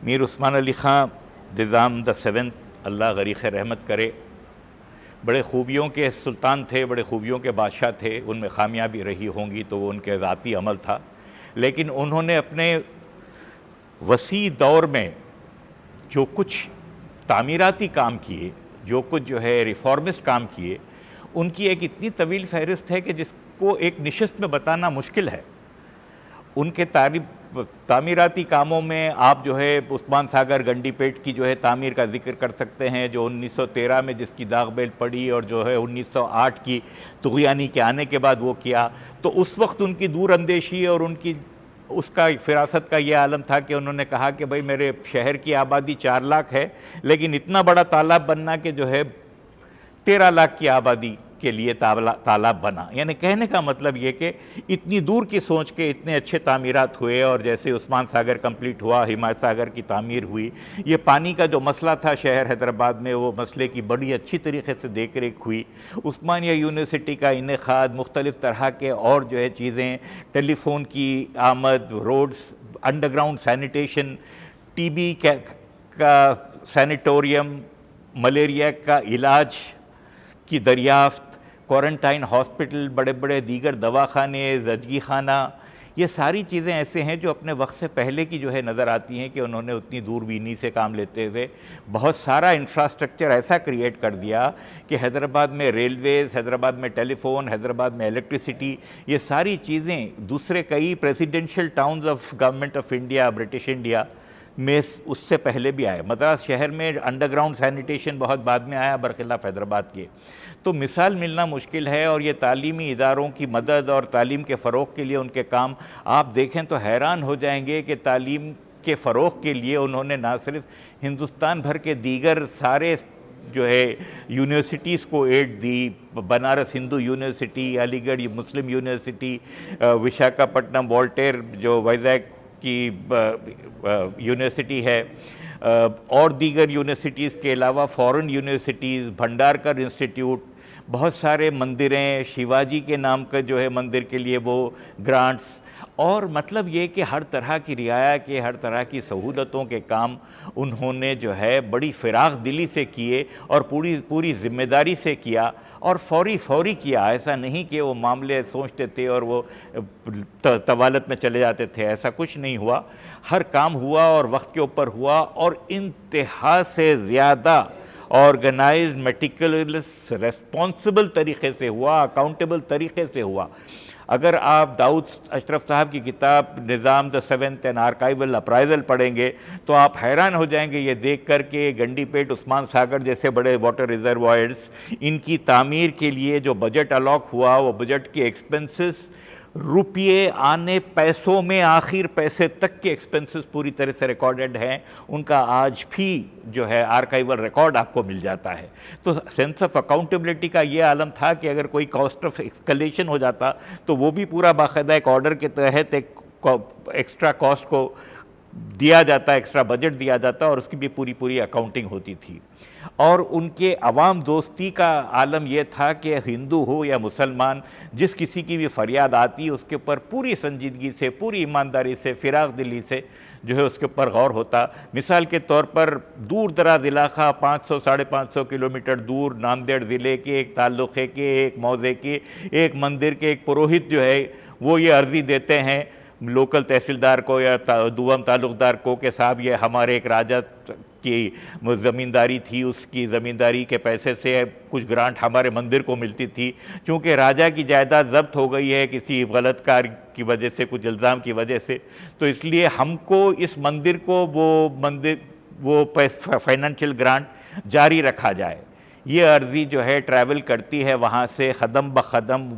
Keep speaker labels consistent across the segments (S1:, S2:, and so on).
S1: Mir Usman Ali Khan Nizam the seventh, Allah गरीक़ रहमत करे, बड़े ख़ूबियों के सुल्तान थे, बड़े ख़ूबियों के बादशाह थे। उनमें ख़ामियाँ भी रही होंगी तो वो उनके ज़ाती अमल था, लेकिन उन्होंने अपने वसी दौर में जो कुछ तामीराती काम किए, जो कुछ जो है रिफॉर्मिस्ट काम किए, उनकी एक इतनी तवील फ़हरिस्त है कि जिसको एक निशस्त में बताना मुश्किल है। उनके तामीराती कामों में आप जो है उस्मान सागर गंडीपेट की जो है तामीर का जिक्र कर सकते हैं, जो 1913 में जिसकी दाग बेल पड़ी और जो है 1908 की तुग़यानी के आने के बाद वो किया। तो उस वक्त उनकी दूरअंदेशी और उनकी उसका फिरासत का ये आलम था कि उन्होंने कहा कि भाई मेरे शहर की आबादी 4 लाख है, लेकिन इतना बड़ा तालाब बनना कि जो है 13 लाख की आबादी के लिए तालाब बना। यानी कहने का मतलब ये कि इतनी दूर की सोच के इतने अच्छे तामीरात हुए। और जैसे उस्मान सागर कंप्लीट हुआ, हिमायत सागर की तामीर हुई, ये पानी का जो मसला था शहर हैदराबाद में, वो मसले की बड़ी अच्छी तरीके से देख रेख हुई। उस्मानिया यूनिवर्सिटी का इनेक़ाद, मुख्तलिफ़ तरह के और जो है चीज़ें, टेलीफोन की आमद, रोड्स, अंडरग्राउंड सैनिटेशन, टीबी का सैनिटोरियम, मलेरिया का इलाज की दरियाफ्त, क्वारंटाइन हॉस्पिटल, बड़े बड़े दीगर दवाखाने, ज़चगी खाना, ये सारी चीज़ें ऐसे हैं जो अपने वक्त से पहले की जो है नज़र आती हैं कि उन्होंने उतनी दूरबीनी से काम लेते हुए बहुत सारा इंफ्रास्ट्रक्चर ऐसा क्रिएट कर दिया कि हैदराबाद में रेलवेज़, हैदराबाद में टेलीफोन, हैदराबाद में इलेक्ट्रिसिटी, ये सारी चीज़ें दूसरे कई presidential towns of government of India, British India में उससे पहले भी आए। मद्रास शहर में अंडरग्राउंड सैनिटेशन बहुत बाद में आया बरखिलाफ़ हैदराबाद के। तो मिसाल मिलना मुश्किल है। और ये तालीमी इदारों की मदद और तालीम के फ़रोग़ के लिए उनके काम आप देखें तो हैरान हो जाएंगे कि तालीम के फ़रोग़ के लिए उन्होंने ना सिर्फ हिंदुस्तान भर के दीगर सारे जो है यूनिवर्सिटीज़ को एड दी, बनारस हिंदू यूनिवर्सिटी, अलीगढ़ मुस्लिम यूनिवर्सिटी, विशाखापट्टनम वोल्टेयर जो वाइज़ैग की यूनिवर्सिटी है, और दीगर यूनिवर्सिटीज़ के अलावा फ़ॉरेन यूनिवर्सिटीज़, भंडारकर इंस्टीट्यूट, बहुत सारे मंदिरें, शिवाजी के नाम का जो है मंदिर के लिए वो ग्रांट्स, और मतलब ये कि हर तरह की रियाया के, हर तरह की सहूलतों के काम उन्होंने जो है बड़ी फ़िराग़ दिली से किए और पूरी ज़िम्मेदारी से किया और फौरी किया। ऐसा नहीं कि वो मामले सोचते थे और वो तवालत में चले जाते थे, ऐसा कुछ नहीं हुआ। हर काम हुआ और वक्त के ऊपर हुआ और इंतहा से ज़्यादा ऑर्गेनाइज्ड, मेटिकुलस, रेस्पॉन्सिबल तरीक़े से हुआ, अकाउंटेबल तरीक़े से हुआ। अगर आप दाऊद अशरफ साहब की किताब Nizam the seventh and archival appraisal पढ़ेंगे तो आप हैरान हो जाएंगे ये देख कर के गंडीपेट, उस्मान सागर जैसे बड़े वाटर रिजर्वायर्स, इनकी तामीर के लिए जो बजट अलॉक हुआ, वो बजट के एक्सपेंसेस रुपये आने पैसों में, आखिर पैसे तक के एक्सपेंसेस पूरी तरह से रिकॉर्डेड हैं। उनका आज भी जो है आर्काइवल रिकॉर्ड आपको मिल जाता है। तो सेंस ऑफ अकाउंटेबिलिटी का ये आलम था कि अगर कोई कॉस्ट ऑफ एस्केलेशन हो जाता तो वो भी पूरा बाकायदा एक ऑर्डर के तहत एक एक्स्ट्रा कॉस्ट को दिया जाता, एक्स्ट्रा बजट दिया जाता और उसकी भी पूरी पूरी अकाउंटिंग होती थी। और उनके अवाम दोस्ती का आलम यह था कि हिंदू हो या मुसलमान, जिस किसी की भी फरियाद आती उसके ऊपर पूरी संजीदगी से, पूरी ईमानदारी से, फिराक दिली से जो है उसके ऊपर गौर होता। मिसाल के तौर पर दूर दराज इलाका 500 550 किलोमीटर दूर नांदेड़ ज़िले के एक ताल्लुक़े के, एक मौज़े के, एक मंदिर के एक पुरोहित जो है वो ये अर्ज़ी देते हैं लोकल तहसीलदार को या दुआम ताल्लुक़दार को कि साहब ये हमारे एक राजा की ज़मींदारी थी, उसकी ज़मींदारी के पैसे से कुछ ग्रांट हमारे मंदिर को मिलती थी। चूँकि राजा की जायदाद ज़ब्त हो गई है किसी गलत कार्य की वजह से, कुछ इल्ज़ाम की वजह से, तो इसलिए हमको इस मंदिर को वो फाइनेंशियल ग्रांट जारी रखा जाए। ये अर्ज़ी जो है ट्रैवल करती है वहाँ से ख़दम ब ख़दम,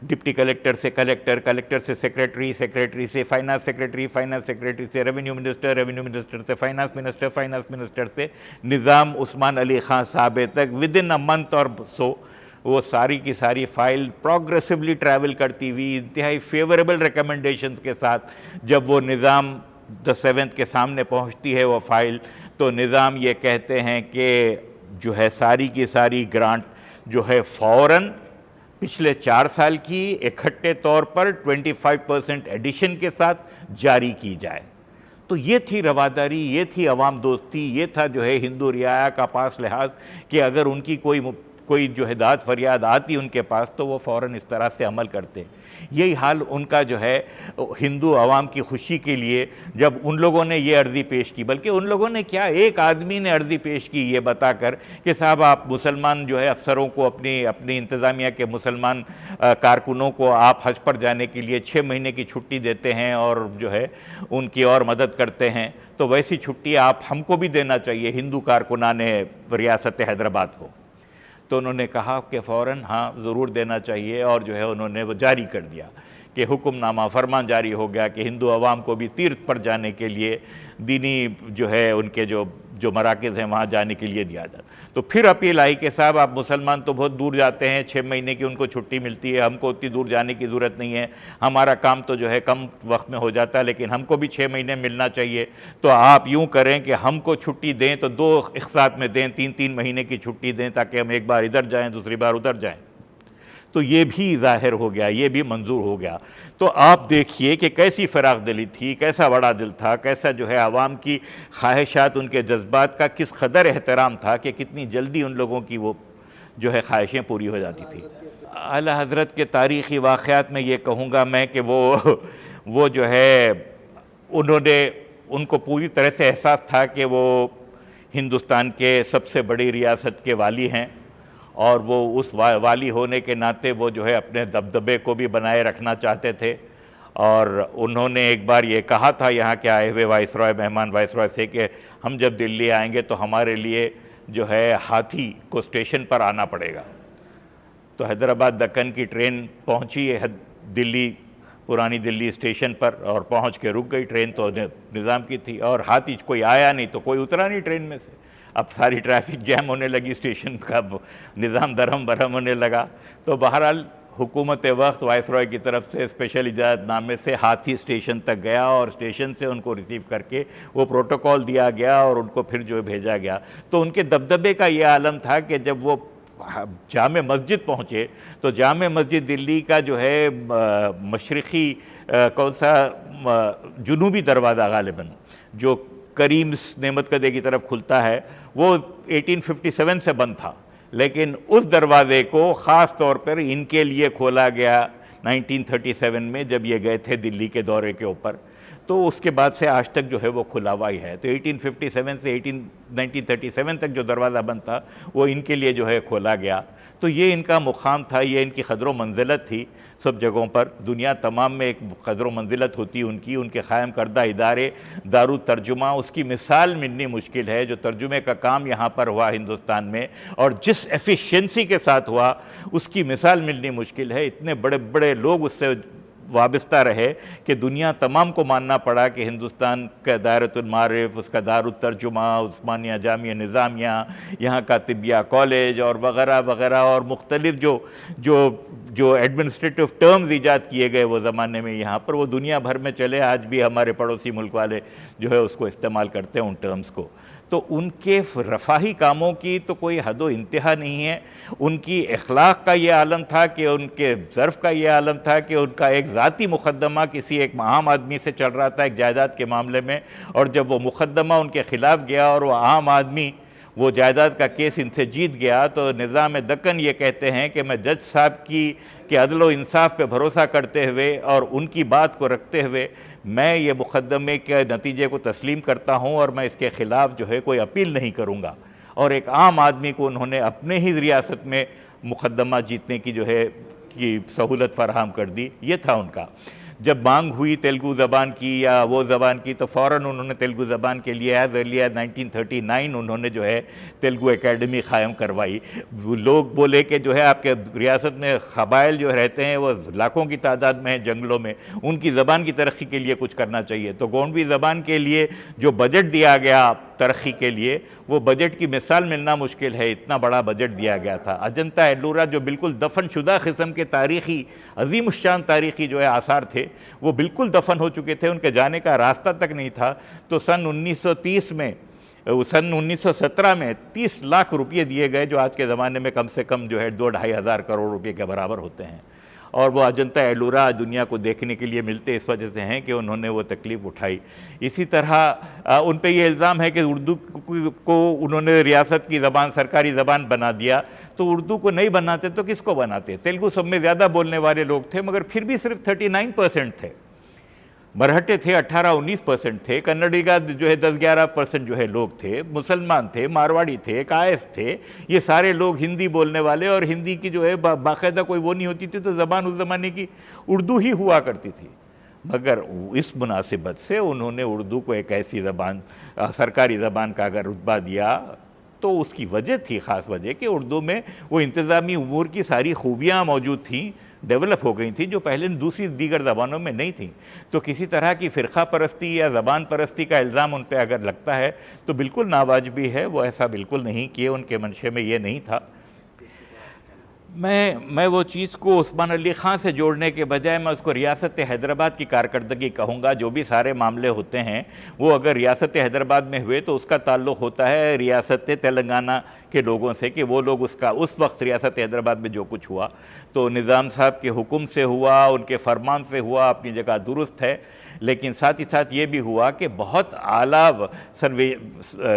S1: डिप्टी कलेक्टर से कलेक्टर, कलेक्टर से सेक्रेटरी, सेक्रेटरी से फाइनेंस सेक्रेटरी, फाइनेंस सेक्रेटरी से रेवेन्यू मिनिस्टर, रेवेन्यू मिनिस्टर से फाइनेंस मिनिस्टर, फाइनेंस मिनिस्टर से निज़ाम उस्मान अली ख़ान साहब तक विदिन अ मंथ और सो वो सारी की सारी फ़ाइल प्रोग्रेसिवली ट्रैवल करती हुई इंतहाई फेवरेबल रिकमेंडेशंस के साथ जब वो निज़ाम द 7th के सामने पहुंचती है वो फ़ाइल, तो निज़ाम ये कहते हैं कि जो है सारी की सारी ग्रांट जो है फ़ौरन पिछले 4 साल की इकट्ठे तौर पर 25% एडिशन के साथ जारी की जाए। तो ये थी रवादारी, ये थी अवाम दोस्ती, ये था जो है हिंदू रियाया का पास लिहाज कि अगर उनकी कोई जो है दाद फरियाद आती उनके पास तो वो फ़ौरन इस तरह से अमल करते। यही हाल उनका जो है हिंदू अवाम की खुशी के लिए जब उन लोगों ने ये अर्ज़ी पेश की, बल्कि उन लोगों ने क्या, एक आदमी ने अर्ज़ी पेश की ये बताकर कि साहब आप मुसलमान जो है अफसरों को, अपनी इंतज़ामिया के मुसलमान कारकुनों को आप हज पर जाने के लिए 6 महीने की छुट्टी देते हैं और जो है उनकी और मदद करते हैं, तो वैसी छुट्टी आप हमको भी देना चाहिए हिंदू कारकुनान रियासत हैदराबाद को। तो उन्होंने कहा कि फ़ौरन हाँ ज़रूर देना चाहिए और जो है उन्होंने वो जारी कर दिया कि हुक्मनामा फरमान जारी हो गया कि हिंदू अवाम को भी तीर्थ पर जाने के लिए दीनी जो है उनके जो मराकज़ हैं वहाँ जाने के लिए दिया जाता। तो फिर अपील आई कि साहब आप मुसलमान तो बहुत दूर जाते हैं, 6 महीने की उनको छुट्टी मिलती है, हमको उतनी दूर जाने की ज़रूरत नहीं है, हमारा काम तो जो है कम वक्त में हो जाता है, लेकिन हमको भी 6 महीने मिलना चाहिए। तो आप यूँ करें कि हमको छुट्टी दें तो 2 एक साथ में दें, 3-3 महीने की छुट्टी दें ताकि हम एक बार इधर जाएँ दूसरी बार उधर जाएँ। तो ये भी ज़ाहिर हो गया, ये भी मंजूर हो गया। तो आप देखिए कि कैसी फ़राख दिली थी, कैसा बड़ा दिल था, कैसा जो है आवाम की ख्वाहिशात, उनके जज्बात का किस कदर एहतराम था कि कितनी जल्दी उन लोगों की वो जो है ख्वाहिशें पूरी हो जाती थी। आला हज़रत के तारीख़ी वाक़यात में ये कहूँगा मैं कि वो जो है उनको पूरी तरह से एहसास था कि वो हिंदुस्तान के सबसे बड़ी रियासत के वाली हैं और वो उस वाली होने के नाते वो जो है अपने दबदबे को भी बनाए रखना चाहते थे। और उन्होंने एक बार ये कहा था यहाँ के आए हुए मेहमान वाइसरॉय से कि हम जब दिल्ली आएंगे तो हमारे लिए जो है हाथी को स्टेशन पर आना पड़ेगा। तो हैदराबाद दक्कन की ट्रेन पहुँची है दिल्ली, पुरानी दिल्ली स्टेशन पर, और पहुँच के रुक गई ट्रेन। तो निज़ाम की थी और हाथी कोई आया नहीं तो कोई उतरा नहीं ट्रेन में से। अब सारी ट्रैफिक जैम होने लगी, स्टेशन का निज़ाम दरहम बरहम होने लगा। तो बहरहाल हुकूमत वक्त वाइसरॉय की तरफ से स्पेशल इजाज़तनामे से हाथी स्टेशन तक गया और स्टेशन से उनको रिसीव करके वो प्रोटोकॉल दिया गया और उनको फिर जो भेजा गया। तो उनके दबदबे का ये आलम था कि जब वो जामे मस्जिद पहुँचे तो जामे मस्जिद दिल्ली का जो है मशरक़ी कौन सा जुनूबी दरवाज़ा गालिबन जो करीम्स नेमत कदे की तरफ खुलता है वो 1857 से बंद था, लेकिन उस दरवाज़े को ख़ास तौर पर इनके लिए खोला गया 1937 में जब ये गए थे दिल्ली के दौरे के ऊपर। तो उसके बाद से आज तक जो है वो खुला हुआ ही है। तो 1857 से 1937 तक जो दरवाज़ा बंद था वो इनके लिए जो है खोला गया। तो ये इनका मुकाम था, ये इनकी क़द्र मंजिलत थी। सब जगहों पर दुनिया तमाम में एक क़द्र मंजिलत होती है उनकी, उनके क़ायम करदा इदारे दारू तर्जुमा, उसकी मिसाल मिलनी मुश्किल है। जो तर्जुमे का काम यहाँ पर हुआ हिंदुस्तान में और जिस एफिशिएंसी के साथ हुआ उसकी मिसाल मिलनी मुश्किल है। इतने बड़े बड़े लोग उससे वाबस्ता रहे कि दुनिया तमाम को मानना पड़ा कि हिंदुस्तान का दायरतुल मारिफ, उसका दारुत तर्जुमा, उस्मानिया जामिया निज़ामिया, यहाँ का तिब्बिया कॉलेज और वगैरह वगैरह, और मुख्तलिफ जो जो जो एडमिनिस्ट्रेटिव टर्म्स ईजाद किए गए वो ज़माने में यहाँ पर, वो दुनिया भर में चले। आज भी हमारे पड़ोसी मुल्क वाले जो है उसको इस्तेमाल करते हैं उन टर्म्स को। तो उनके रफ़ाही कामों की तो कोई हद व इंतहा नहीं है। उनकी अखलाक का ये आलम था कि उनके ज़र्फ़ का ये आलम था कि उनका एक ज़ाती मुक़दमा किसी एक आम आदमी से चल रहा था एक जायदाद के मामले में, और जब वो मुक़दमा उनके ख़िलाफ़ गया और वो आम आदमी वो जायदाद का केस इनसे जीत गया, तो निज़ाम दक्कन ये कहते हैं कि मैं जज साहब की अदल व इंसाफ पे भरोसा करते हुए और उनकी बात को रखते हुए मैं ये मुक़दमे के नतीजे को तस्लीम करता हूँ और मैं इसके ख़िलाफ़ जो है कोई अपील नहीं करूँगा। और एक आम आदमी को उन्होंने अपने ही रियासत में मुक़दमा जीतने की जो है की सहूलत फ़राहम कर दी। ये था उनका। जब मांग हुई तेलुगु ज़बान की या वो ज़बान की, तो फ़ौरन उन्होंने तेलुगु ज़बान के लिए एज़ अर्ली एज़ 1939 उन्होंने जो है तेलुगु एकेडमी क़ायम करवाई। लोग बोले कि जो है आपके रियासत में क़बाइल जो रहते हैं वो लाखों की तादाद में हैं जंगलों में, उनकी ज़बान की तरक्की के लिए कुछ करना चाहिए। तो गोंडवी ज़बान के लिए जो बजट दिया गया तरक्की के लिए, वो बजट की मिसाल मिलना मुश्किल है, इतना बड़ा बजट दिया गया था। अजंता एलोरा जो बिल्कुल दफन शुदा किस्म के तारीख़ी अज़ीमुश्शान तारीख़ी जो है आसार थे, वो बिल्कुल दफन हो चुके थे, उनके जाने का रास्ता तक नहीं था। तो सन 1917 में 30 लाख रुपये दिए गए, जो आज के ज़माने में कम से कम जो है 2-2.5 हज़ार करोड़ रुपये के बराबर होते हैं। और वो अजंता एलोरा दुनिया को देखने के लिए मिलते इस वजह से हैं कि उन्होंने वो तकलीफ़ उठाई। इसी तरह उन पे ये इल्ज़ाम है कि उर्दू को उन्होंने रियासत की ज़बान, सरकारी ज़बान बना दिया। तो उर्दू को नहीं बनाते तो किसको बनाते? तेलुगु सब में ज़्यादा बोलने वाले लोग थे, मगर फिर भी सिर्फ 39% थे। मरहटे थे 18-19% थे, कन्नडिगा जो है 10-11% जो है लोग थे, मुसलमान थे, मारवाड़ी थे, कायस थे। ये सारे लोग हिंदी बोलने वाले, और हिंदी की जो है बाकायदा कोई वो नहीं होती थी, तो ज़बान उस ज़माने की उर्दू ही हुआ करती थी। मगर इस मुनासिबत से उन्होंने उर्दू को एक ऐसी ज़बान, सरकारी ज़बान का अगर रुतबा दिया, तो उसकी वजह थी, ख़ास वजह कि उर्दू में वो इंतज़ामी उमूर की सारी खूबियाँ मौजूद थीं, डेवलप हो गई थी, जो पहले दूसरी दीगर ज़बानों में नहीं थी। तो किसी तरह की फ़िरक़ा परस्ती या ज़बान परस्ती का इल्ज़ाम उन पर अगर लगता है तो बिल्कुल नावाजिबी है। वो ऐसा बिल्कुल नहीं किए, उनके मंशे में ये नहीं था। मैं वो चीज़ को उस्मान अली ख़ान से जोड़ने के बजाय मैं उसको रियासत हैदराबाद की कारकर्दगी कहूँगा। जो भी सारे मामले होते हैं वो अगर रियासत हैदराबाद में हुए तो उसका ताल्लुक़ होता है रियासत तेलंगाना के लोगों से, कि वो लोग उसका उस वक्त रियासत हैदराबाद में जो कुछ हुआ तो निज़ाम साहब के हुक्म से हुआ, उनके फरमान से हुआ, अपनी जगह दुरुस्त है। लेकिन साथ ही साथ ये भी हुआ कि बहुत आला सर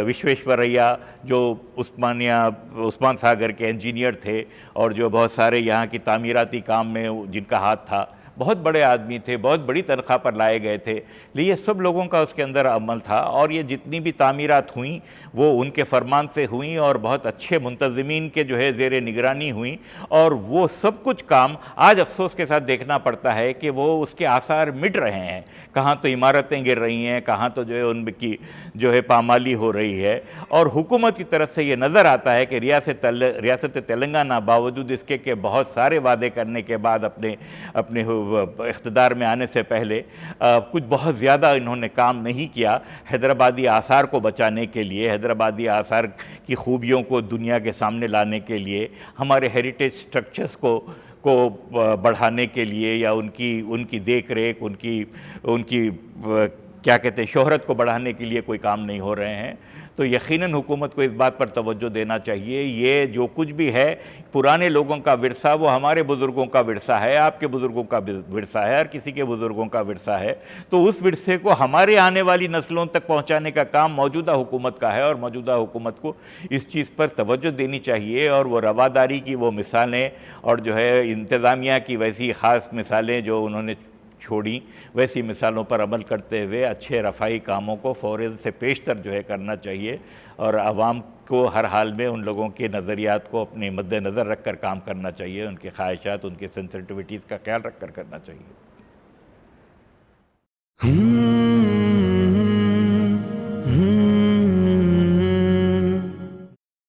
S1: विश्वेश्वरैया जो उस्मान सागर के इंजीनियर थे और जो बहुत सारे यहाँ की तामीराती काम में जिनका हाथ था, बहुत बड़े आदमी थे, बहुत बड़ी तनख्वाह पर लाए गए थे। लेकिन ये सब लोगों का उसके अंदर अमल था, और ये जितनी भी तामीरात हुई वो उनके फरमान से हुई और बहुत अच्छे मुंतज़मीन के जो है ज़ेर निगरानी हुई। और वो सब कुछ काम आज अफसोस के साथ देखना पड़ता है कि वो उसके आसार मिट रहे हैं। कहाँ तो इमारतें गिर रही हैं, कहाँ तो जो है उनकी जो है पामाली हो रही है। और हुकूमत की तरफ से ये नज़र आता है कि रियासत तेलंगाना बावजूद इसके कि बहुत सारे वादे करने के बाद अपने इख्तिदार में आने से पहले कुछ बहुत ज़्यादा इन्होंने काम नहीं किया हैदराबादी आसार को बचाने के लिए, हैदराबादी आसार की खूबियों को दुनिया के सामने लाने के लिए, हमारे हेरिटेज स्ट्रक्चर्स को बढ़ाने के लिए, या उनकी देख रेख, उनकी क्या कहते हैं शोहरत को बढ़ाने के लिए कोई काम नहीं हो रहे हैं। तो यकीनन हुकूमत को इस बात पर तवज्जो देना चाहिए। ये जो कुछ भी है पुराने लोगों का विरसा, वो हमारे बुज़ुर्गों का विरसा है, आपके बुज़ुर्गों का विरसा है, हर किसी के बुज़ुर्गों का विरसा है। तो उस विरसे को हमारे आने वाली नस्लों तक पहुँचाने का काम मौजूदा हुकूमत का है, और मौजूदा हुकूमत को इस चीज़ पर तवज्जो देनी चाहिए। और वो रवादारी की वो मिसालें और जो है इंतज़ामिया की वैसी ख़ास मिसालें जो उन्होंने छोड़ी, वैसी मिसालों पर अमल करते हुए अच्छे रफ़ाई कामों को फ़ौरन से पेशतर जो है करना चाहिए, और आवाम को हर हाल में उन लोगों के नज़रियात को अपने मद्देनज़र रख कर काम करना चाहिए, उनके ख्वाहिशात, उनकी सेंसिटिविटीज़ का ख्याल रख कर करना चाहिए।